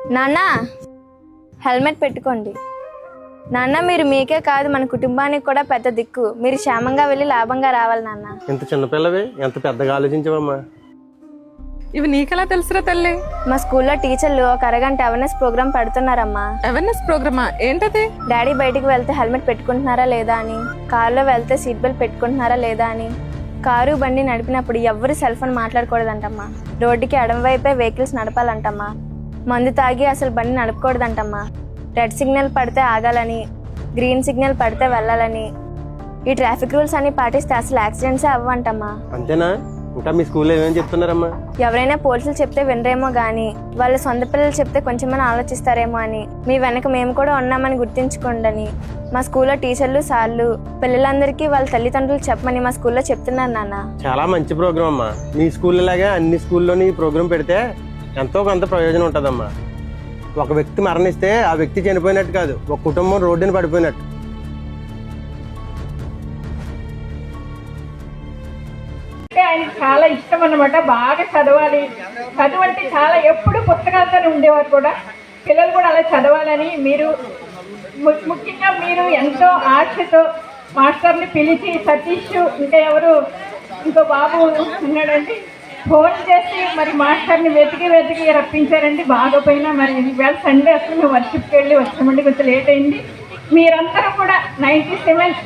నాన్న హెల్మెట్ పెట్టుకోండి. నాన్న మీరు మీకే కాదు మన కుటుంబానికి కూడా పెద్ద దిక్కు. మీరు క్షేమంగా వెళ్ళి లాభంగా రావాలి నాన్న. ఎంత చిన్నపిల్లవి, ఎంత పెద్దగా ఆలోచించవమ్మా. ఇవి నీకెలా తెలుసురా తల్లి? మా స్కూల్లో టీచర్లు ఒక అరగంట అవేర్నెస్ ప్రోగ్రామ్ పెడుతున్నారమ్మా. అవేర్నెస్ ప్రోగ్రామా? ఏంటది? డాడీ బయటికి వెళ్తే హెల్మెట్ పెట్టుకుంటున్నారా లేదా అని, కారులో వెళ్తే సీట్ బెల్ట్ పెట్టుకుంటున్నారా లేదా అని, కారు బండి నడిపినప్పుడు ఎవరు సెల్ ఫోన్ మాట్లాడకూడదంటమ్మా, రోడ్డుకి ఎడమ వైపే వెహికల్స్ నడపాలంటమ్మా, మందు తాగి అసలు బండి నడపకూడదంటమ్మా, రెడ్ సిగ్నల్ పడితే ఆగాలని, గ్రీన్ సిగ్నల్ పడితే వెళ్ళాలని, ఈ ట్రాఫిక్ రూల్స్ అన్ని పాటిస్తే అసలు యాక్సిడెంట్సే అవ్వంటమ్మా. అంతేనా? ఇంకా మీ స్కూల్లో ఏమేమి చెప్తున్నారమ్మా? ఎవరైనా పోలీసులు చెప్తే వినరేమో గానీ వాళ్ళ సొంత పిల్లలు చెప్తే కొంచెమైనా ఆలోచిస్తారేమో అని, మీ వెనక మేము కూడా ఉన్నామని గుర్తించుకోండి. మా స్కూల్లో టీచర్లు సార్లు పిల్లలందరికీ వాళ్ళ తల్లిదండ్రులు చెప్పమని మా స్కూల్లో చెప్తున్నారు నాన్న. చాలా మంచి ప్రోగ్రామ్ అమ్మా. మీ స్కూల్ లాగే అన్ని స్కూల్లోని ఈ ప్రోగ్రామ్ పెడితే ఎంతో కొంత ప్రయోజనం ఉంటుందమ్మా. ఒక వ్యక్తి మరణిస్తే ఆ వ్యక్తి చనిపోయినట్టు కాదు, ఒక కుటుంబం రోడ్డుని పడిపోయినట్టు. ఆయనకి చాలా ఇష్టం అన్నమాట. బాగా చదవాలి, చదువు అంటే చాలా ఎప్పుడు పుస్తకాలతోనే ఉండేవారు కూడా. పిల్లలు కూడా అలా చదవాలని మీరు ముఖ్యంగా మీరు ఎంతో ఆశతో మాస్టర్ని పిలిచి సతీష్ ఇంకా ఎవరు ఇంకో బాబు ఉన్నాడండి ఫోన్ చేసి మరి మాస్టర్ని వెతికి రప్పించారండి. బాగోపోయినా మరి ఇవాళ సండే అసలు మేము వర్షిప్కి వెళ్ళి వచ్చామండి, కొంచెం లేట్ అయింది. మీరందరూ కూడా 98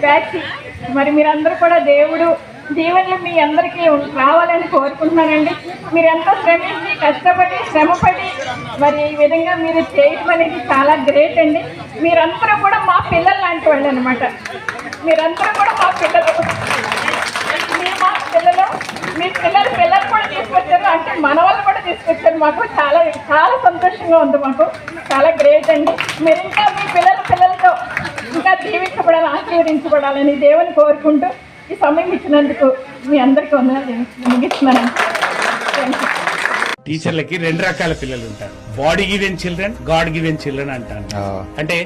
బ్యాచ్ మరి మీరందరూ కూడా దేవుడు దీవెనలు మీ అందరికీ రావాలని కోరుకుంటున్నానండి. మీరు ఎంతో శ్రమపడి మరి ఈ విధంగా మీరు చేయడం అనేది చాలా గ్రేట్ అండి. మీరందరూ కూడా మా పిల్లలు లాంటి వాళ్ళు అనమాట. మీరందరూ కూడా మా పిల్లలు, మీ పిల్లలు కూడా తీసుకొచ్చారు, అంటే మన వాళ్ళు కూడా తీసుకొచ్చారు. మాకు చాలా చాలా సంతోషంగా ఉంది, మాకు చాలా గ్రేట్ అండి. మీరు ఇంకా మీ పిల్లలతో ఇంకా దీవించబడాలి, ఆశీర్వదించబడాలని దేవుని కోరుకుంటూ ఈ సమయం ఇచ్చినందుకు మీ అందరికీ వందనాలు ముగిస్తున్నానండి. టీచర్లకి 2 రకాల పిల్లలు ఉంటారు. Body given children, God given children అంటాను. అంటే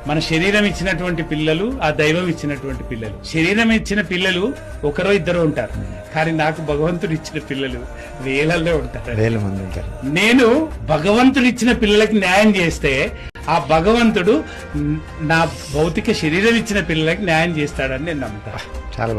మన శరీరం ఇచ్చినటువంటి పిల్లలు, ఆ దైవం ఇచ్చినటువంటి పిల్లలు. శరీరం ఇచ్చిన పిల్లలు ఒకరో ఇద్దరు ఉంటారు, కానీ నాకు భగవంతుడు ఇచ్చిన పిల్లలు వేలల్లో ఉంటారు, వేల మంది ఉంటారు. నేను భగవంతుడు ఇచ్చిన పిల్లలకి న్యాయం చేస్తే ఆ భగవంతుడు నా భౌతిక శరీరం ఇచ్చిన పిల్లలకి న్యాయం చేస్తాడని నేను నమ్ముతాను. చాలా